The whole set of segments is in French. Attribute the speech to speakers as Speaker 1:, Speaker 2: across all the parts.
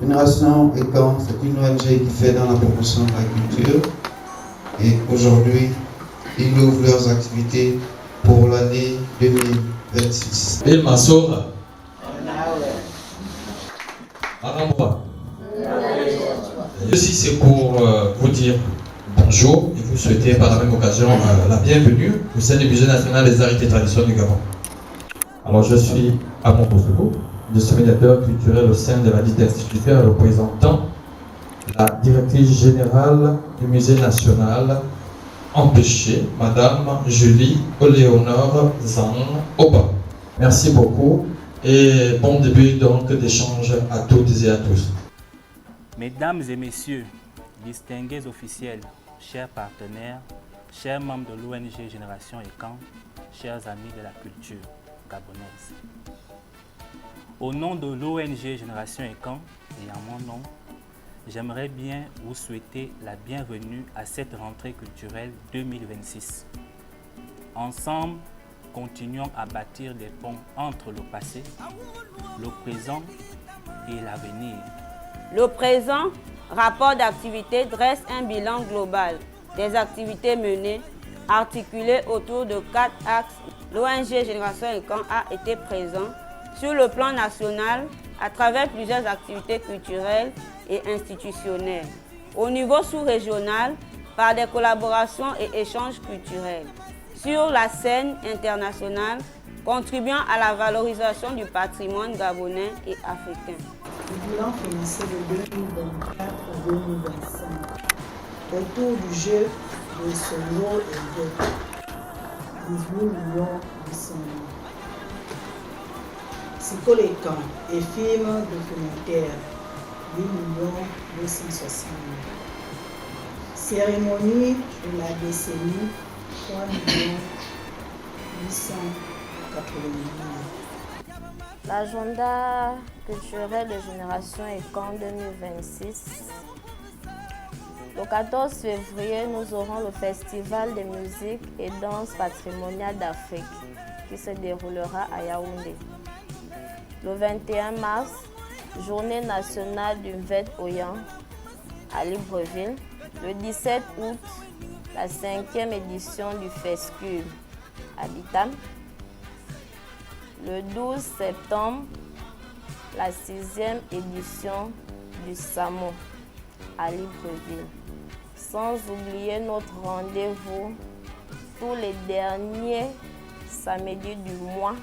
Speaker 1: Génération Ekan, c'est une ONG qui fait dans la promotion de la culture. Et aujourd'hui, ils ouvrent leurs activités pour l'année 2026.
Speaker 2: Il m'assure. Arambra. Ceci, c'est pour vous dire bonjour et vous souhaiter par la même occasion la bienvenue au sein du Musée national des arts et des traditions du Gabon. Alors, je suis Amon Bosoko, je suis médiateur culturel au sein de la dite instituteur représentant la directrice générale du Musée national empêchée, Madame Julie Oléonore Zan Oba. Merci beaucoup et bon début donc d'échange à toutes et à tous.
Speaker 3: Mesdames et messieurs, distingués officiels, chers partenaires, chers membres de l'ONG Génération Ekan, chers amis de la culture gabonaise. Au nom de l'ONG Génération Ekan et en mon nom, j'aimerais bien vous souhaiter la bienvenue à cette rentrée culturelle 2026. Ensemble, continuons à bâtir des ponts entre le passé, le présent et l'avenir.
Speaker 4: Le présent rapport d'activité dresse un bilan global des activités menées, articulées autour de 4 axes. L'ONG Génération Ekan a été présent sur le plan national à travers plusieurs activités culturelles et institutionnelles. Au niveau sous-régional, par des collaborations et échanges culturels. Sur la scène internationale, contribuant à la valorisation du patrimoine gabonais et africain.
Speaker 5: Le bilan financier de 2024 à 2025 autour du jeu de Songo et de 18 millions de son. Psycho Ekan et film documentaire 8 260 000. Cérémonie de la décennie 3 880 000.
Speaker 6: L'agenda culturel de Génération Ekan 2026. Le 14 février, nous aurons le Festival de musique et danse patrimoniale d'Afrique qui se déroulera à Yaoundé. Le 21 mars, Journée nationale du Mvet Oyan à Libreville. Le 17 août, la 5e édition du FESCUL à Bitam. Le 12 septembre, la 6e édition du SAMO à Libreville. Sans oublier notre rendez-vous tous les derniers samedis du mois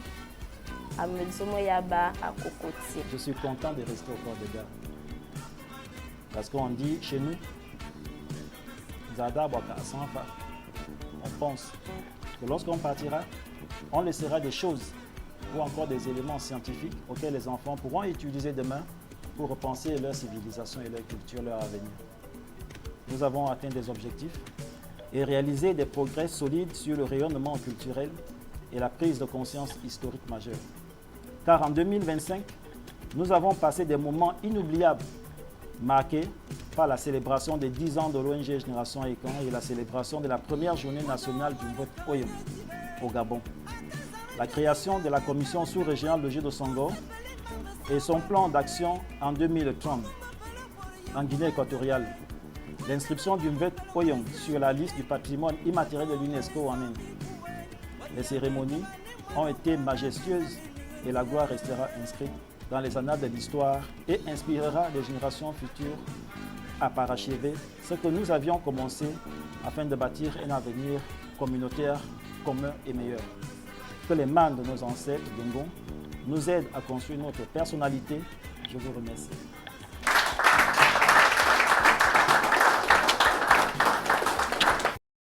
Speaker 6: à Medsomoyaba à Cocotier.
Speaker 7: Je suis content de rester au port de gare. Parce qu'on dit chez nous, Zada Baka Sanfa, on pense que lorsqu'on partira, on laissera des choses ou encore des éléments scientifiques auxquels les enfants pourront utiliser demain pour repenser leur civilisation et leur culture, leur avenir. Nous avons atteint des objectifs et réalisé des progrès solides sur le rayonnement culturel et la prise de conscience historique majeure. Car en 2025, nous avons passé des moments inoubliables, marqués par la célébration des 10 ans de l'ONG Génération Ekan et la célébration de la première journée nationale du Mvet Oyan au Gabon. La création de la commission sous-régionale de jeu de Songo et son plan d'action en 2030 en Guinée équatoriale. L'inscription du Mvet Oyan sur la liste du patrimoine immatériel de l'UNESCO en Inde. Les cérémonies ont été majestueuses et la gloire restera inscrite dans les annales de l'histoire et inspirera les générations futures à parachever ce que nous avions commencé afin de bâtir un avenir communautaire, commun et meilleur. Que les mains de nos ancêtres Gungon nous aident à construire notre personnalité. Je vous remercie.